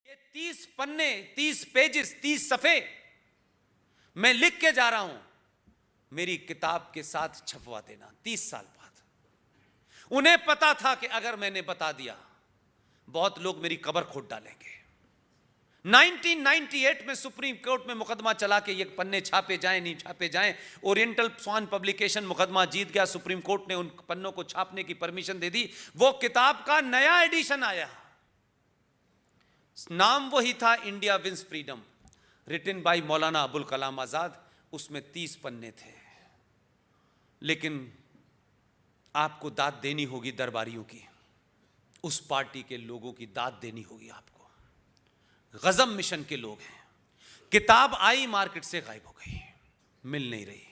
ये 30 पन्ने, 30 पेजेस, 30 सफे मैं लिख के जा रहा हूं, मेरी किताब के साथ छपवा देना 30 साल बाद। उन्हें पता था कि अगर मैंने बता दिया बहुत लोग मेरी कब्र खोद डालेंगे। 1998 में सुप्रीम कोर्ट में मुकदमा चला के ये पन्ने छापे जाएं नहीं छापे जाएं। ओरिएंटल स्वान पब्लिकेशन मुकदमा जीत गया। सुप्रीम कोर्ट ने उन पन्नों को छापने की परमिशन दे दी। वो किताब का नया एडिशन आया, नाम वही था India wins freedom, written by Maulana Abul Kalam Azad. उसमें 30 पन्ने थे। लेकिन आपको दाद देनी होगी दरबारियों की, उस पार्टी के लोगों की दाद देनी होगी आपको। गजम मिशन के लोग हैं। किताब आई, मार्केट से गायब हो गई, मिल नहीं रही।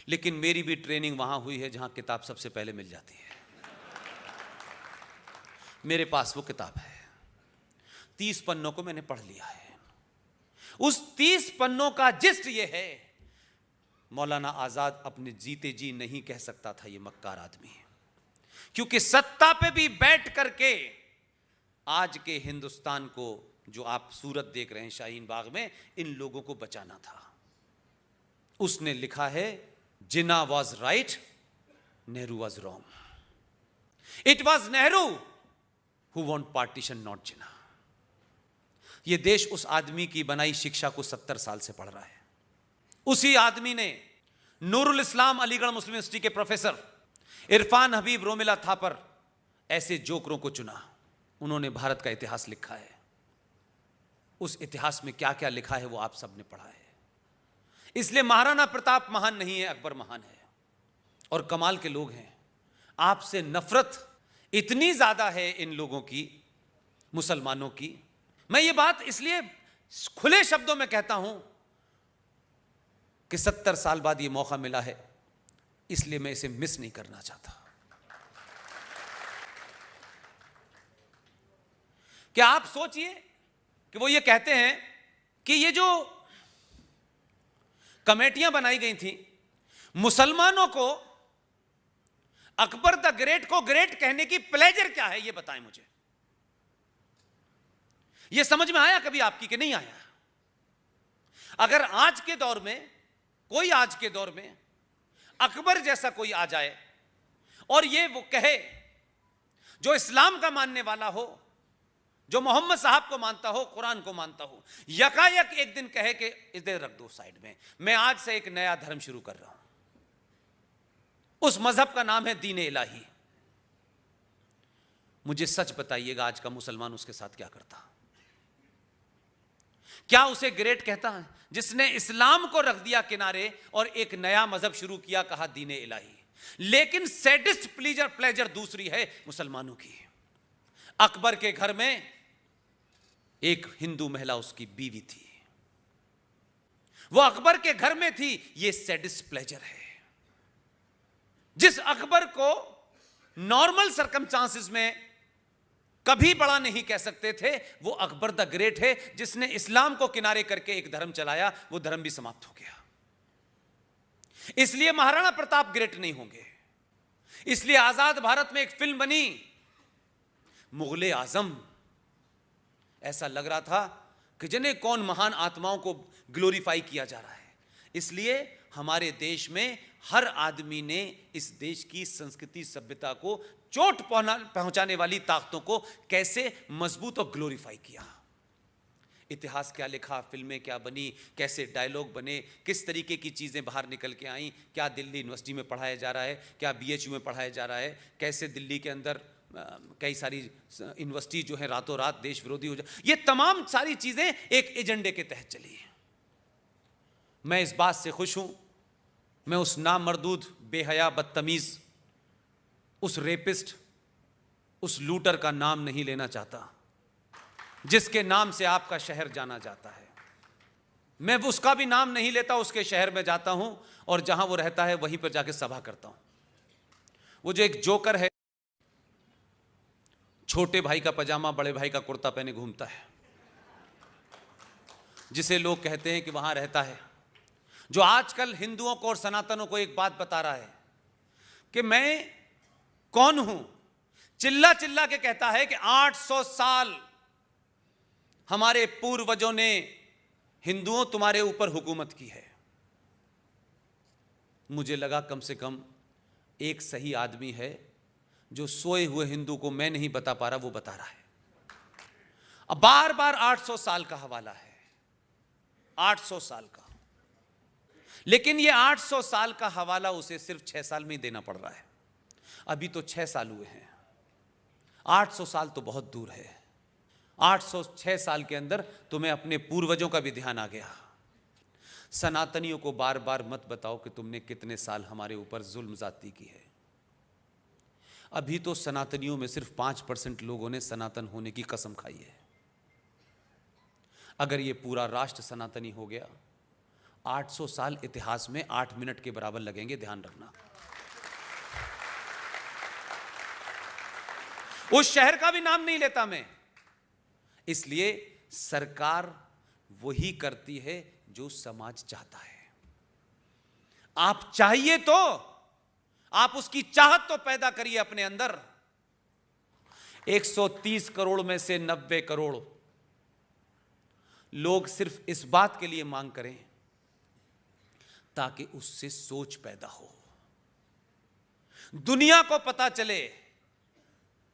लेकिन मेरी भी ट्रेनिंग वहां हुई है जहां किताब सबसे पहले मिल जाती है। मेरे पास वो किताब है, 30 पन्नों को मैंने पढ़ लिया है। उस 30 पन्नों का जिस्ट ये है, मौलाना आजाद अपने जीते जी नहीं कह सकता था ये मक्कार आदमी है, क्योंकि सत्ता पे भी बैठ करके आज के हिंदुस्तान को, जो आप सूरत देख रहे हैं शाहीन बाग में, इन लोगों को बचाना था। उसने लिखा है, Jinnah was right, Nehru was wrong. It was Nehru who want partition, not Jinnah. यह देश उस आदमी की बनाई शिक्षा को 70 साल से पढ़ रहा है। उसी आदमी ने नूरुल इस्लाम अलीगढ़ मुस्लिम यूनिवर्सिटी के प्रोफेसर इरफान हबीब रोमिला थापर ऐसे जोकरों को चुना। उन्होंने भारत का इतिहास लिखा है। उस इतिहास में क्या क्या लिखा है वो आप सबने पढ़ा है। इसलिए महाराणा प्रताप महान नहीं है, अकबर महान है। और कमाल के लोग हैं। आपसे नफरत इतनी ज्यादा है इन लोगों की, मुसलमानों की। मैं ये बात इसलिए खुले शब्दों में कहता हूं कि 70 साल बाद ये मौका मिला है, इसलिए मैं इसे मिस नहीं करना चाहता। क्या आप सोचिए कि वो ये कहते हैं कि ये जो कमेटियां बनाई गई थी, मुसलमानों को अकबर द ग्रेट को ग्रेट कहने की प्लेजर क्या है, ये बताएं मुझे। ये समझ में आया कभी आपकी कि नहीं आया? अगर आज के दौर में कोई, आज के दौर में अकबर जैसा कोई आ जाए और ये वो कहे, जो इस्लाम का मानने वाला हो, जो मोहम्मद साहब को मानता हो, कुरान को मानता हो, यकायक एक दिन कहे कि इधर रख दो साइड में, मैं आज से एक नया धर्म शुरू कर रहा हूं, उस मजहब का नाम है दीन इलाही। मुझे सच बताइएगा, आज का मुसलमान उसके साथ क्या करता? क्या उसे ग्रेट कहता है जिसने इस्लाम को रख दिया किनारे और एक नया मजहब शुरू किया, कहा दीन इलाही? लेकिन सैडिस्ट प्लेजर दूसरी है मुसलमानों की। अकबर के घर में एक हिंदू महिला उसकी बीवी थी, वो अकबर के घर में थी। ये सैडिस्ट प्लेजर है। जिस अकबर को नॉर्मल सर्कमस्टांसेस में कभी बड़ा नहीं कह सकते थे, वो अकबर द ग्रेट है, जिसने इस्लाम को किनारे करके एक धर्म चलाया। वो धर्म भी समाप्त हो गया। इसलिए महाराणा प्रताप ग्रेट नहीं होंगे। इसलिए आजाद भारत में एक फिल्म बनी, मुगले आजम। ऐसा लग रहा था कि जने कौन महान आत्माओं को ग्लोरीफाई किया जा रहा है। इसलिए हमारे देश में हर आदमी ने इस देश की संस्कृति, सभ्यता को चोट पहुंचाने वाली ताकतों को कैसे मजबूत और ग्लोरीफाई किया। इतिहास क्या लिखा, फिल्में क्या बनी, कैसे डायलॉग बने, किस तरीके की चीज़ें बाहर निकल के आई, क्या दिल्ली यूनिवर्सिटी में पढ़ाया जा रहा है, क्या BHU में पढ़ाया जा रहा है, कैसे दिल्ली के अंदर कई सारी यूनिवर्सिटी जो है रातों रात देश विरोधी हो जाए। ये तमाम सारी चीज़ें एक एजेंडे के तहत चली है। मैं इस बात से खुश हूँ। मैं उस नामर्दूद, बेहया, बदतमीज़, उस रेपिस्ट, उस लूटर का नाम नहीं लेना चाहता जिसके नाम से आपका शहर जाना जाता है। मैं उसका भी नाम नहीं लेता। उसके शहर में जाता हूं और जहां वो रहता है वहीं पर जाके सभा करता हूं। वो जो एक जोकर है, छोटे भाई का पजामा बड़े भाई का कुर्ता पहने घूमता है, जिसे लोग कहते हैं कि वहां रहता है, जो आजकल हिंदुओं को और सनातनों को एक बात बता रहा है कि मैं कौन हूं। चिल्ला चिल्ला के कहता है कि 800 साल हमारे पूर्वजों ने हिंदुओं तुम्हारे ऊपर हुकूमत की है। मुझे लगा कम से कम एक सही आदमी है जो सोए हुए हिंदू को मैं नहीं बता पा रहा वो बता रहा है। अब बार बार 800 साल का हवाला है, 800 साल का, लेकिन ये 800 साल का हवाला उसे सिर्फ 6 साल में ही देना पड़ रहा है। अभी तो 6 साल हुए हैं, 800 साल तो बहुत दूर है। 806 साल के अंदर तुम्हें अपने पूर्वजों का भी ध्यान आ गया। सनातनियों को बार बार मत बताओ कि तुमने कितने साल हमारे ऊपर जुल्म ज्यादती की है। अभी तो सनातनियों में सिर्फ 5% लोगों ने सनातन होने की कसम खाई है। अगर ये पूरा राष्ट्र सनातनी हो गया, 800 साल इतिहास में 8 मिनट के बराबर लगेंगे, ध्यान रखना। उस शहर का भी नाम नहीं लेता मैं, इसलिए सरकार वही करती है जो समाज चाहता है। आप चाहिए तो आप उसकी चाहत तो पैदा करिए अपने अंदर। 130 करोड़ में से 90 करोड़ लोग सिर्फ इस बात के लिए मांग करें ताकि उससे सोच पैदा हो, दुनिया को पता चले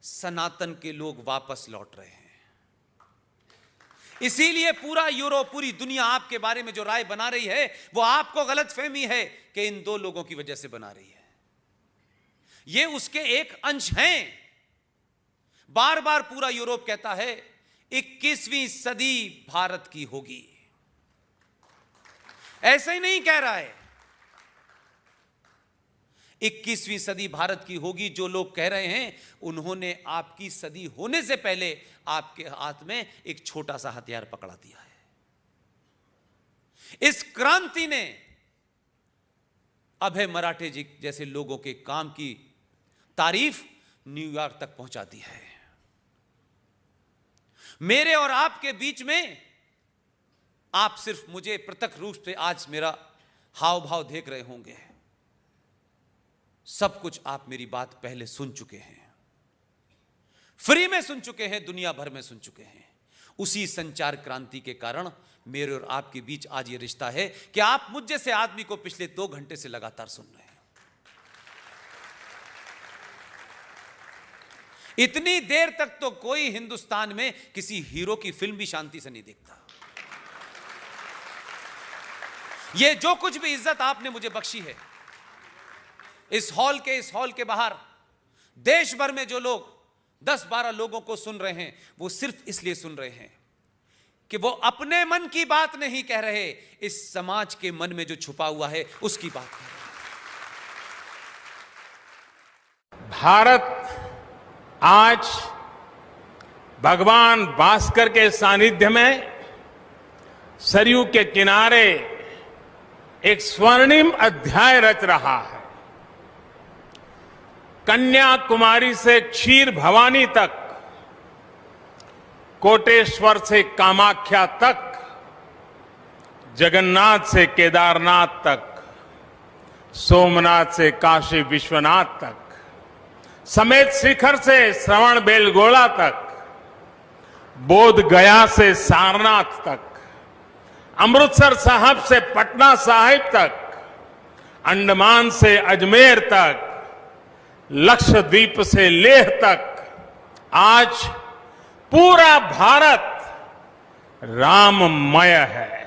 सनातन के लोग वापस लौट रहे हैं। इसीलिए पूरा यूरोप, पूरी दुनिया आपके बारे में जो राय बना रही है वो आपको गलतफहमी है कि इन दो लोगों की वजह से बना रही है। ये उसके एक अंश हैं। बार बार पूरा यूरोप कहता है 21वीं सदी भारत की होगी। ऐसा ही नहीं कह रहा है 21वीं सदी भारत की होगी। जो लोग कह रहे हैं उन्होंने आपकी सदी होने से पहले आपके हाथ में एक छोटा सा हथियार पकड़ा दिया है। इस क्रांति ने अभय मराठे जी जैसे लोगों के काम की तारीफ न्यूयॉर्क तक पहुंचा दी है। मेरे और आपके बीच में आप सिर्फ मुझे प्रत्यक्ष रूप से आज मेरा हाव भाव देख रहे होंगे, सब कुछ आप मेरी बात पहले सुन चुके हैं, फ्री में सुन चुके हैं, दुनिया भर में सुन चुके हैं। उसी संचार क्रांति के कारण मेरे और आपके बीच आज ये रिश्ता है कि आप मुझ जैसे आदमी को पिछले 2 घंटे से लगातार सुन रहे हैं। इतनी देर तक तो कोई हिंदुस्तान में किसी हीरो की फिल्म भी शांति से नहीं देखता। ये जो कुछ भी इज्जत आपने मुझे बख्शी है, इस हॉल के बाहर देश भर में जो लोग 10-12 लोगों को सुन रहे हैं, वो सिर्फ इसलिए सुन रहे हैं कि वो अपने मन की बात नहीं कह रहे, इस समाज के मन में जो छुपा हुआ है उसकी बात कह रहे हैं। भारत आज भगवान भास्कर के सानिध्य में सरयू के किनारे एक स्वर्णिम अध्याय रच रहा है। कन्याकुमारी से क्षीर भवानी तक, कोटेश्वर से कामाख्या तक, जगन्नाथ से केदारनाथ तक, सोमनाथ से काशी विश्वनाथ तक, समेत शिखर से श्रवण बेलगोला तक, बोध गया से सारनाथ तक, अमृतसर साहब से पटना साहिब तक, अंडमान से अजमेर तक, लक्षद्वीप से लेह तक, आज पूरा भारत राममय है।